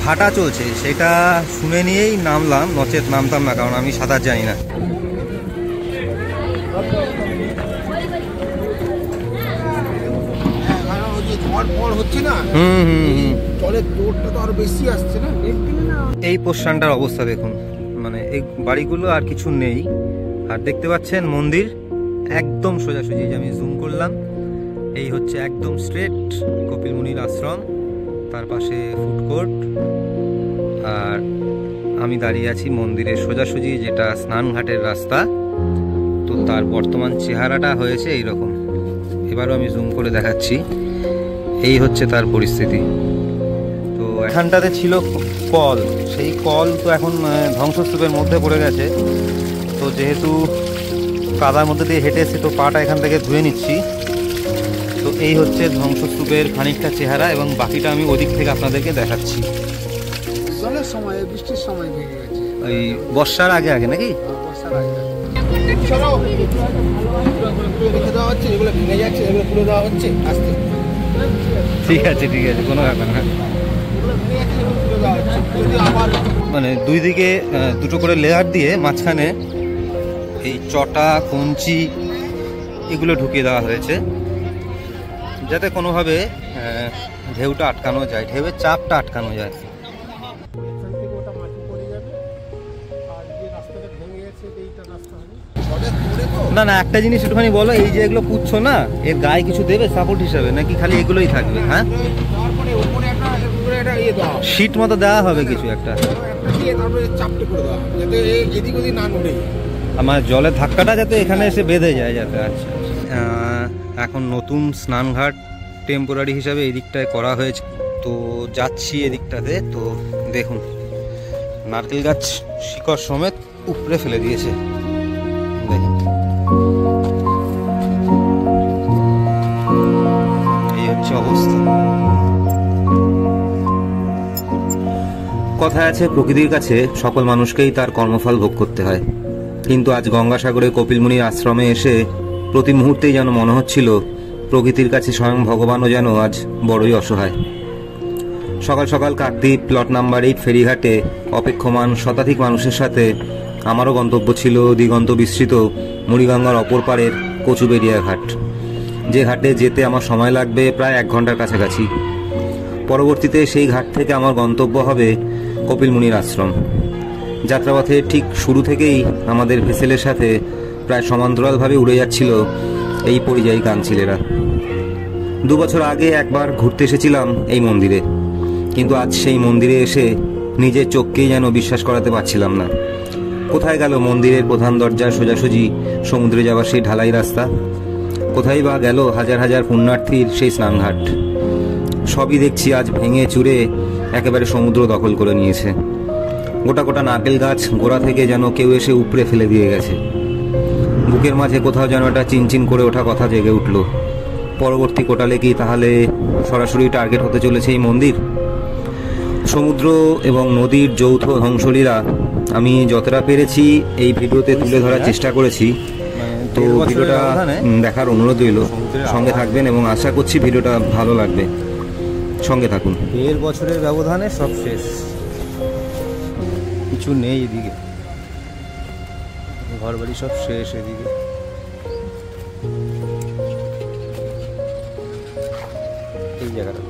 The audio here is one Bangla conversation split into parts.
ভাটা চলছে সেটা শুনে নিয়েই নামলাম, নচেত নামতাম না, কারণ আমি সাঁতার জানি না। এই পোস্টানটার অবস্থা দেখুন, মানে এই বাড়িগুলো আর কিছু নেই। আর দেখতে পাচ্ছেন মন্দির একদম সোজাসুজি, যে আমি জুম করলাম, এই হচ্ছে একদম স্ট্রেট কপিল মুনির আশ্রম, তার পাশে ফুড কোর্ট, আর আমি দাঁড়িয়ে আছি মন্দিরের সোজাসুজি, যেটা স্নানঘাটের রাস্তা। তো তার বর্তমান চেহারাটা হয়েছে এইরকম। এবারও আমি জুম করে দেখাচ্ছি, এই হচ্ছে তার পরিস্থিতি। তো এখানটাতে ছিল কল, সেই কল তো এখন ধ্বংসস্তূপের মধ্যে পড়ে গেছে। তো যেহেতু কাদার মধ্যে দিয়ে হেঁটে এসে তো পাটা এখান থেকে ধুয়ে নিচ্ছি। তো এই হচ্ছে ধ্বংসস্তূপের খানিকটা চেহারা, এবং বাকিটা আমি ওদিক থেকে আপনাদেরকে দেখাচ্ছি। সময় বৃষ্টির সময় ভেঙে গেছে, ওই বর্ষার আগে আগে নাকি? বর্ষার আগে রেখে দেওয়া হচ্ছে, এগুলো ভেঙে যাচ্ছে, এগুলো তুলে দেওয়া হচ্ছে আস্তে। ঠিক আছে ঠিক আছে, কোনো ব্যাপার না। মানে দুই দিকে দুটো করে লেয়ার দিয়ে মাঝখানে এই চটা কঞ্চি এগুলো ঢুকিয়ে দেওয়া হয়েছে, যাতে কোনোভাবে ঢেউটা আটকানো যায়, ঢেউয়ের চাপটা আটকানো যায়। না না, একটা জিনিস একটুখানি বলো, এই যে এগুলো পুচ্ছো না, এর গায়ে কিছু দেবে সাপোর্ট হিসাবে, নাকি খালি এগুলোই থাকবে? হ্যাঁ, শীট মতো দেওয়া হবে কিছু একটা, আমার জলের ধাক্কাটা যাতে এখানে এসে বেঁধে যায় যাতে। আচ্ছা, এখন নতুন স্নানঘাট টেম্পোরারি হিসাবে এই দিকটায় করা হয়েছে, তো যাচ্ছি এদিকটাতে। তো দেখুন, নারকেল গাছ শিকড় সমেত উপড়ে ফেলে দিয়েছে, দেখুন। এই হচ্ছে অবস্থা। কথায় আছে, প্রকৃতির কাছে সকল মানুষকেই তার কর্মফল ভোগ করতে হয়। কিন্তু আজ গঙ্গাসাগরে কপিল মুনির আশ্রমে এসে প্রতি মুহূর্তেই যেন মনে হচ্ছিল প্রকৃতির কাছে স্বয়ং ভগবানও যেন আজ বড়ই অসহায়। সকাল সকাল কাকদ্বীপ প্লট নাম্বার 8 ফেরিঘাটে অপেক্ষমান শতাধিক মানুষের সাথে আমারও গন্তব্য ছিল দিগন্ত বিস্তৃত মুড়িগঙ্গার অপর পাড়ের কচুবেড়িয়া ঘাট, যে ঘাটে যেতে আমার সময় লাগবে প্রায় 1 ঘন্টার কাছাকাছি। পরবর্তীতে সেই ঘাট থেকে আমার গন্তব্য হবে কপিল মুনির আশ্রম। যাত্রাপথে ঠিক শুরু থেকেই আমাদের ভেসেলের সাথে প্রায় সমান্তরালভাবে উড়ে যাচ্ছিল এই পরিযায়ী কাঞ্চিলেরা। 2 বছর আগে একবার ঘুরতে এসেছিলাম এই মন্দিরে, কিন্তু আজ সেই মন্দিরে এসে নিজের চোখকেই যেন বিশ্বাস করাতে পারছিলাম না। কোথায় গেল মন্দিরের প্রধান দরজার সোজাসুজি সমুদ্রে যাওয়ার সেই ঢালাই রাস্তা? কোথায় বা গেল হাজার হাজার পুণ্যার্থীর সেই স্নানঘাট? সবই দেখছি আজ ভেঙে চুরে একেবারে সমুদ্র দখল করে নিয়েছে। গোটা গোটা নারকেল গাছ গোড়া থেকে যেন কেউ এসে উপড়ে ফেলে দিয়ে গেছে। বুকের মাঝে কোথাও যেন একটা চিনচিন করে ওঠা কথা জেগে উঠল, পরবর্তী কোটালে কি তাহলে সরাসরি টার্গেট হতে চলেছে এই মন্দির? সমুদ্র এবং নদীর যৌথ ধ্বংসলীলা আমি যতটা পেরেছি এই ভিডিওতে তুলে ধরার চেষ্টা করেছি। তো ভিডিওটা দেখার অনুরোধ রইল, সঙ্গে থাকবেন এবং আশা করছি ভিডিওটা ভালো লাগবে, সঙ্গে থাকুন। 1.5 বছরের ব্যবধানে সব শেষ, কিছু নেই এদিকে, ঘর বাড়ি সব শেষ এদিকে। এই জায়গাটা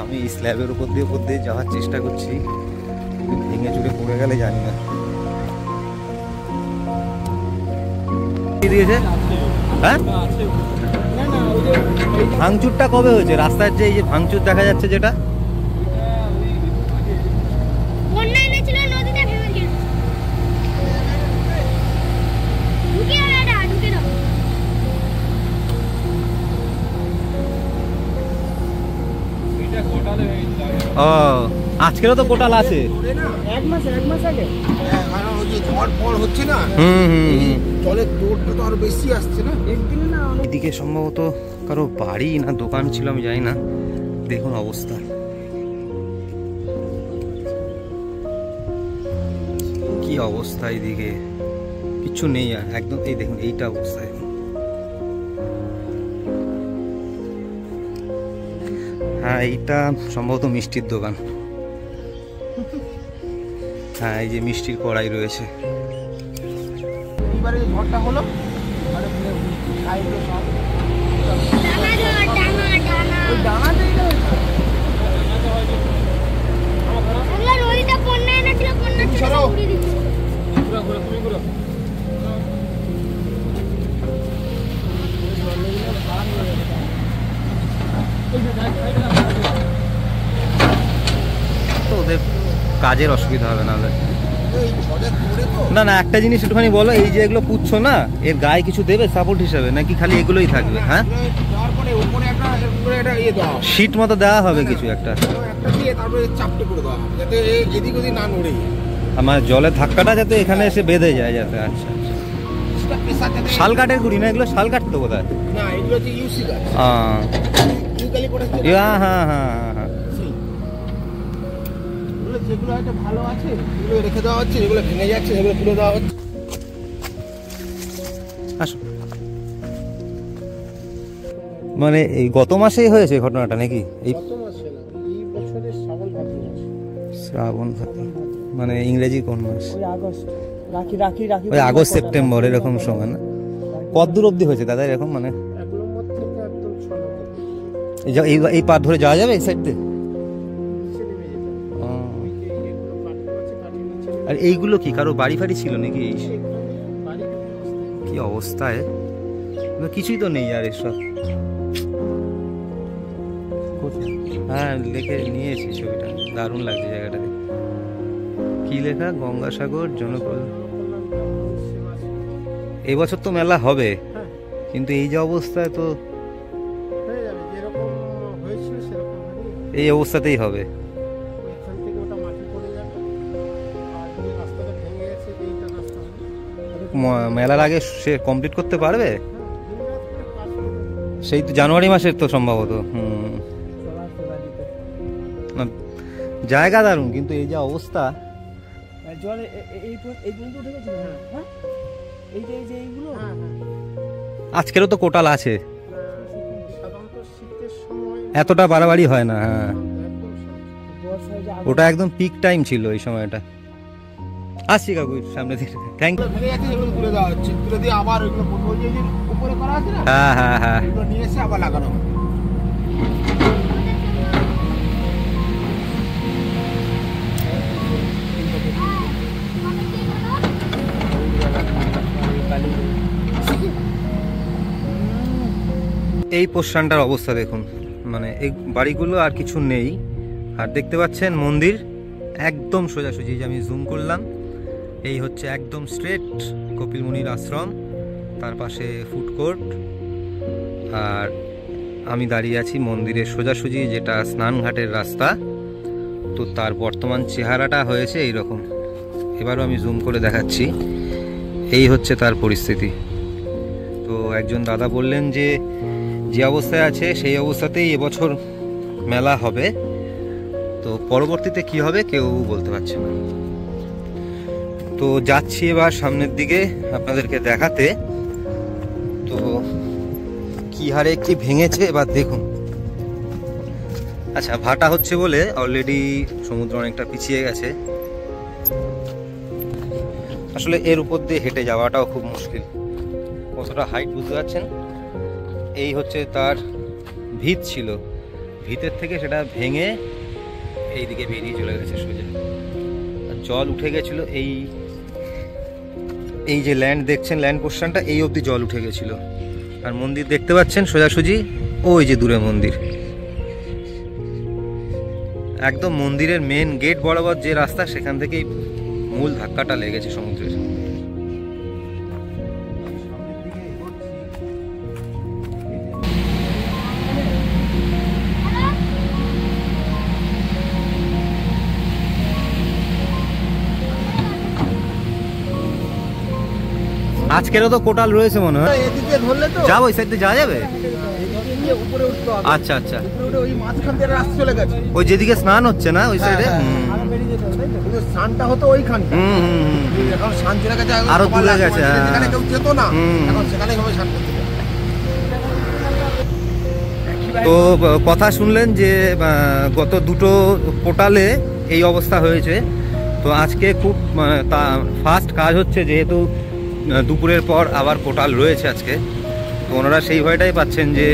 আমি স্ল্যাবের উপর দিয়ে যাওয়ার চেষ্টা করছি, ভেঙে চুরে পড়ে গেলে জানি না। দিয়েছে হ্যাঁ, ভাঙচুরটা কবে হয়েছে? রাস্তার যে এই যে ভাঙচুর দেখা যাচ্ছে যেটা, ও আজকেরও তো কোটাল আছে, 1 মাস আগে। ঝড় ফড় হচ্ছে না, জলের দৌড়টা তো আরো বেশি আসছে না। এদিকে সম্ভবত কারো বাড়ি না দোকান ছিল, আমি জানি না। দেখুন অবস্থা, কি অবস্থা, এইদিকে কিচ্ছু নেই আর একদম। এই দেখুন এইটা অবস্থা। হ্যাঁ এইটা সম্ভবত মিষ্টির দোকান। হ্যাঁ এই যে মিষ্টির কড়াই রয়েছে। এইবারে ঝড়টা হলো তো ওদের কাজের অসুবিধা হবে না। না না একটা জিনিস একটুখানি বলো, এই যে এগুলো পুচ্ছ না, এর গায়ে কিছু দেবে সাপোর্ট হিসাবে নাকি খালি এগুলোই থাকবে? হ্যাঁ শীট মতো দেওয়া হবে কিছু একটা, আমার জলের ধাক্কাটা যাতে এখানে এসে বেঁধে যায় যাতে। আচ্ছা শাল কাঠের গুড়ি না এগুলো? শাল কাঠ তো বোধহয়। হ্যাঁ হ্যাঁ হ্যাঁ হ্যাঁ যেগুলো একটা ভালো আছে সেগুলো রেখে দেওয়া হচ্ছে, যেগুলো ভেঙে যাচ্ছে সেগুলো তুলে দেওয়া হচ্ছে। মানে এই গত মাসেই হয়েছে ঘটনাটা নাকি? এই গত মাসে না, এই বছরের শ্রাবণ ভাদ্র মাসে। শ্রাবণ মানে ইংরেজি কোন মাস? ওই আগস্ট, রাখি রাখি রাখি ওই আগস্ট সেপ্টেম্বর এরকম সময় না? কত দূর অবধি হয়েছে দাদা এরকম? মানে এগুলোর মধ্যে থেকে একদম 6 এই পার ধরে যাওয়া যাবে এই সাইড দিয়ে? আর এইগুলো কি কারো বাড়ি ফাড়ি ছিল নাকি? কি অবস্থায়, কিছুই তো নেই আর এসব। হ্যাঁ লিখে নিয়েছি ছবিটা, দারুণ লাগছে জায়গাটা। কি লেখা? গঙ্গাসাগর জনকল্যাণ। এই বছর তো মেলা হবে, কিন্তু এই যে অবস্থায় তো এই অবস্থাতেই হবে। মেলার আগে সে কমপ্লিট করতে পারবে? সেই তো জানুয়ারি মাসের তো সম্ভবত। জায়গা দারুণ, কিন্তু এই যে অবস্থা আজকেরও তো কোটাল আছে, এতটা বাড়াবাড়ি হয় না। হ্যাঁ ওটা একদম পিক টাইম ছিল এই সময়টা। আসছি কাকু সামনে থেকে, থ্যাংক ইউ। হ্যাঁ হ্যাঁ হ্যাঁ নিয়ে এসে আবার লাগানো। এই পোস্টানটার অবস্থা দেখুন, মানে এই বাড়িগুলো আর কিছু নেই। আর দেখতে পাচ্ছেন মন্দির একদম সোজাসুজি, যে আমি জুম করলাম, এই হচ্ছে একদম স্ট্রেট কপিল মুনির আশ্রম, তার পাশে ফুড কোর্ট, আর আমি দাঁড়িয়ে আছি মন্দিরের সোজাসুজি যেটা স্নানঘাটের রাস্তা। তো তার বর্তমান চেহারাটা হয়েছে এইরকম। এবারও আমি জুম করে দেখাচ্ছি, এই হচ্ছে তার পরিস্থিতি। তো একজন দাদা বললেন যে যে অবস্থায় আছে সেই অবস্থাতেই এবছর মেলা হবে, তো পরবর্তীতে কি হবে কেউ বলতে পারছে না। তো যাচ্ছি এবার সামনের দিকে আপনাদেরকে দেখাতে। তো কি হারে কি ভেঙেছে এবার দেখুন। আচ্ছা ভাটা হচ্ছে বলে অলরেডি সমুদ্র অনেকটা পিছিয়ে গেছে। আসলে এর উপর দিয়ে হেঁটে যাওয়াটাও খুব মুশকিল, কতটা হাইট বুঝতে পারছেন। এই হচ্ছে তার ভিত ছিল, ভিতের থেকে সেটা ভেঙে এইদিকে বেরিয়ে চলে গেছে সোজা। জল উঠে গেছিল, এই যে ল্যান্ড দেখছেন, ল্যান্ড পোর্শনটা এই অবধি জল উঠে গেছিল। আর মন্দির দেখতে পাচ্ছেন সোজাসুজি, ওই যে দূরে মন্দির, একদম মন্দিরের মেন গেট বরাবর যে রাস্তা সেখান থেকেই মূল ধাক্কাটা লেগেছে সমুদ্রের। আজকেরও তো কোটাল রয়েছে মনে হয়, এদিকে ধরলে তো যাবো ওই সাইডে যাওয়া যাবে। উপরে উঠতে হবে। আচ্ছা আচ্ছা, ওই মাঝখান থেকে রাস্তা চলে গেছে, ওই যেদিকে স্নান হচ্ছে না ওই সাইডে। স্নানটা হতো ওইখানটা, এখন শান্তির কাছে আরো দূরে গেছে, হ্যাঁ। যেখানে কেউ যেত না, হুম। এখন সেখানে সবাই শান্তি পেতে যায়। তো কথা শুনলেন যে গত দুটো পোর্টালে এই অবস্থা হয়েছে। তো আজকে খুব তা ফাস্ট কাজ হচ্ছে, যেহেতু দুপুরের পর আবার পোর্টাল রয়েছে আজকে। তো ওনারা সেই ভয়টাই পাচ্ছেন যে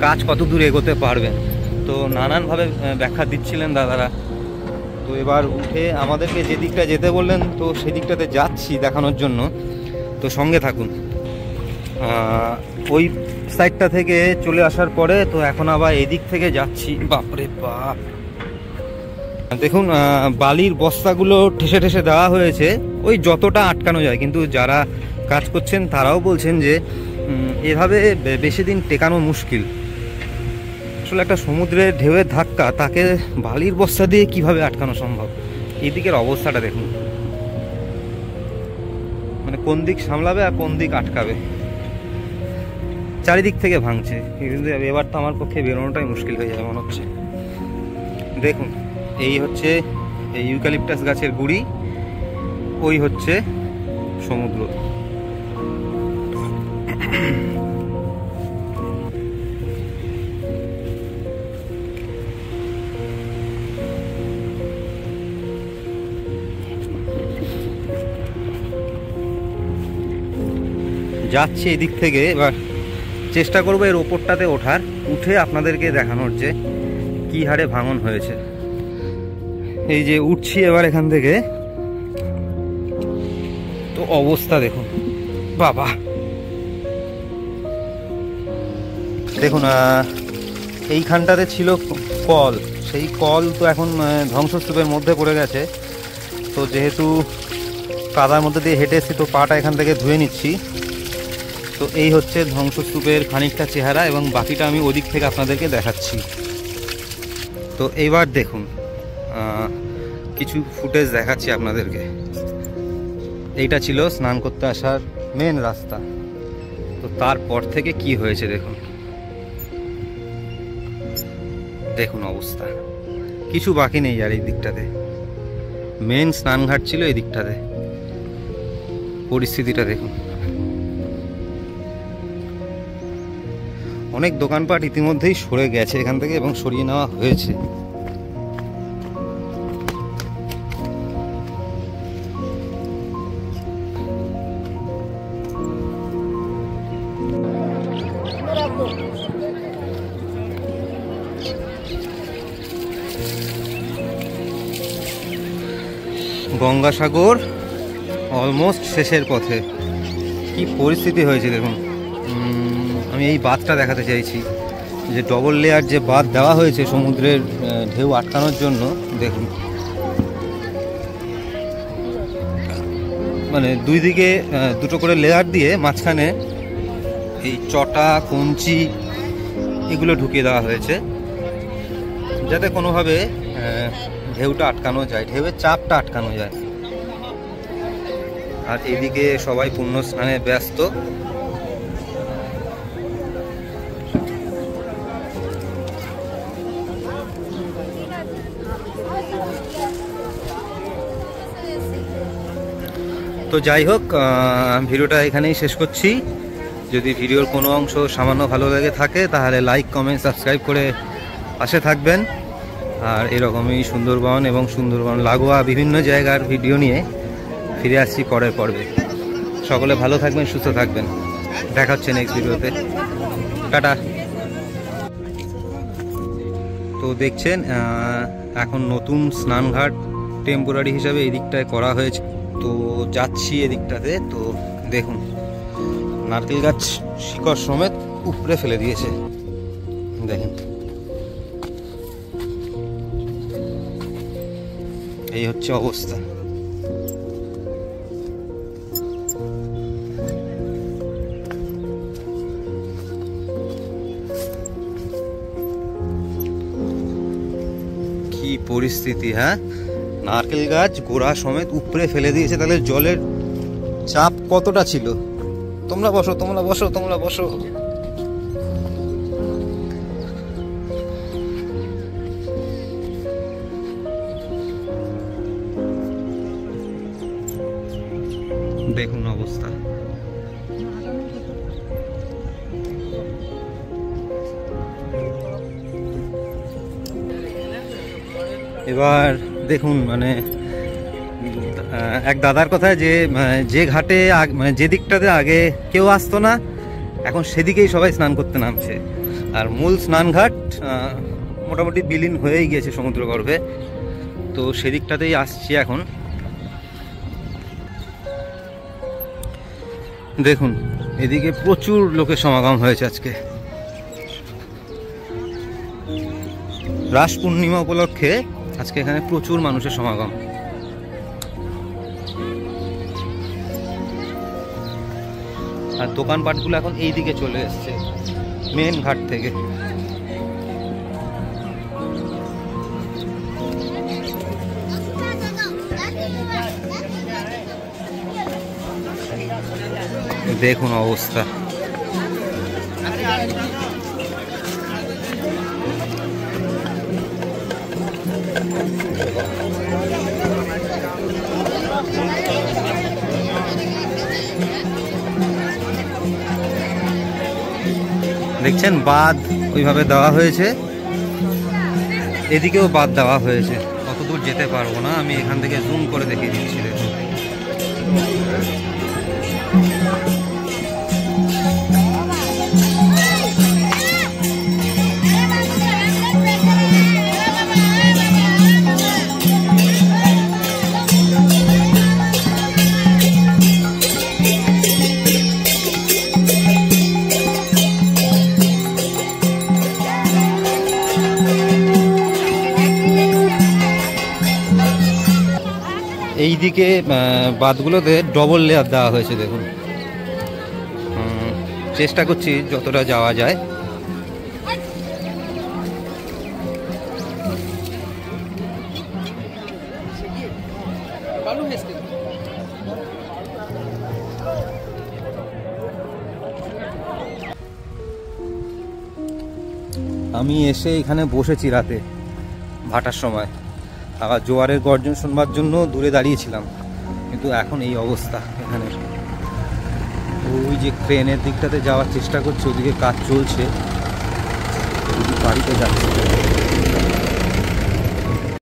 কাজ কত দূর এগোতে পারবেন। তো নানানভাবে ব্যাখ্যা দিচ্ছিলেন দাদারা। তো এবার উঠে আমাদেরকে যে দিকটা যেতে বললেন, তো সেই দিকটাতে যাচ্ছি দেখানোর জন্য। তো সঙ্গে থাকুন। ওই সাইডটা থেকে চলে আসার পরে তো এখন আবার এদিক থেকে যাচ্ছি। বাপরে বাপ, দেখুন বালির বস্তাগুলো ঠেসে ঠেসে দেওয়া হয়েছে ওই যতটা আটকানো যায়, কিন্তু যারা কাজ করছেন তারাও বলছেন যে এভাবে বেশি দিন টেকানো মুশকিল। আসলে একটা সমুদ্রের ঢেউয়ের ধাক্কা, তাকে বালির বস্তা দিয়ে কিভাবে আটকানো সম্ভব? এদিকের অবস্থাটা দেখুন, মানে কোন দিক সামলাবে আর কোন দিক আটকাবে, চারিদিক থেকে ভাঙছে। কিন্তু এবার তো আমার পক্ষে বেরোনোটাই মুশকিল হয়ে যাবে মনে হচ্ছে। দেখুন, এই হচ্ছে এই ইউক্যালিপটাস গাছের গুড়ি, ওই হচ্ছে সমুদ্র। যাচ্ছি এদিক থেকে, এবার চেষ্টা করবো এর ওপরটাতে ওঠার, উঠে আপনাদেরকে দেখানোর যে কি হারে ভাঙন হয়েছে। এই যে উঠছি এবার এখান থেকে, তো অবস্থা দেখুন বাবা। দেখুন এইখানটাতে ছিল কল, সেই কল তো এখন ধ্বংসস্তূপের মধ্যে পড়ে গেছে। তো যেহেতু কাদার মধ্যে দিয়ে হেঁটে এসেছি, তো পাটা এখান থেকে ধুয়ে নিচ্ছি। তো এই হচ্ছে ধ্বংসস্তূপের খানিকটা চেহারা, এবং বাকিটা আমি ওদিক থেকে আপনাদেরকে দেখাচ্ছি। তো এইবার দেখুন কিছু ফুটেজ দেখাচ্ছি আপনাদেরকে। এইটা ছিল স্নান করতে আসার মেন রাস্তা। তো তারপর থেকে কি হয়েছে দেখুন, দেখুন অবস্থা, কিছু বাকি নেই। আর এই দিকটাতে মেন স্নানঘাট ছিল, এই দিকটাতে পরিস্থিতিটা দেখুন। অনেক দোকানপাট ইতিমধ্যেই সরে গেছে এখান থেকে, এবং সরিয়ে নেওয়া হয়েছে। গঙ্গাসাগর অলমোস্ট শেষের পথে। কি পরিস্থিতি হয়েছে দেখুন। আমি এই বাঁধটা দেখাতে চাইছি, যে ডবল লেয়ার যে বাঁধ দেওয়া হয়েছে সমুদ্রের ঢেউ আটকানোর জন্য। দেখুন, মানে দুই দিকে দুটো করে লেয়ার দিয়ে মাঝখানে এই চটা কঞ্চি এগুলো ঢুকিয়ে দেওয়া হয়েছে, যাতে কোনোভাবে ঢেউটা আটকানো যায়, ঢেউয়ের চাপটা আটকানো যায়। আর এদিকে সবাই পুণ্য স্নানে ব্যস্ত। তো যাই হোক, ভিডিওটা এখানেই শেষ করছি। যদি ভিডিওর কোনো অংশ সামান্য ভালো লেগে থাকে, তাহলে লাইক, কমেন্ট, সাবস্ক্রাইব করে পাশে থাকবেন। আর এরকমই সুন্দরবন এবং সুন্দরবন লাগোয়া বিভিন্ন জায়গার ভিডিও নিয়ে ফিরে আসছি পরের পর্বে। সকলে ভালো থাকবেন, সুস্থ থাকবেন। দেখা হচ্ছে নেক্সট ভিডিওতে। টাটা। তো দেখছেন এখন নতুন স্নানঘাট টেম্পোরারি হিসাবে এই দিকটায় করা হয়েছে। তো যাচ্ছি এদিকটাতে। তো দেখুন, নারকেল গাছ শিকড় সমেত উপড়ে ফেলে দিয়েছে। দেখেন, এই হচ্ছে অবস্থা। কি পরিস্থিতি! হ্যাঁ, নারকেল গাছ গোড়া সমেত উপড়ে ফেলে দিয়েছে। তাহলে জলের চাপ কতটা ছিল! তোমরা বসো, তোমরা বসো, তোমরা বসো। দেখুন অবস্থা। এবার দেখুন মানে এক দাদার কথা যে ঘাটে মানে যে দিকটাতে আগে কেউ আসতো না, এখন সেদিকেই সবাই স্নান করতে নামছে। আর মূল স্নানঘাট মোটামুটি বিলীন হয়েই গিয়েছে সমুদ্রগর্ভে, তো সেদিকটাতেই আসছি এখন। দেখুন এদিকে প্রচুর লোকের সমাগম হয়েছে আজকে। রাস পূর্ণিমা উপলক্ষে আজকে এখানে প্রচুর মানুষের সমাগম। আর দোকানপাটগুলো এখন এই দিকে চলে এসছে মেন ঘাট থেকে। দেখুন অবস্থা। দেখছেন বাঁধ ওইভাবে দেওয়া হয়েছে, এদিকেও বাঁধ দেওয়া হয়েছে। কত দূর যেতে পারবো না, আমি এখান থেকে জুম করে দেখিয়ে দিচ্ছি। দেখুন এইদিকে বাঁধগুলোতে ডবল লেয়ার দেওয়া হয়েছে। দেখুন চেষ্টা করছি যতটা যাওয়া যায়। আমি এসে এখানে বসেছি রাতে ভাটার সময়, আবার জোয়ারের গর্জন শুনবার জন্য দূরে দাঁড়িয়েছিলাম, কিন্তু এখন এই অবস্থা। এখানে ওই যে ক্রেনের দিকটাতে যাওয়ার চেষ্টা করছে, ওদিকে কাজ চলছে, বাড়িতে যাচ্ছে।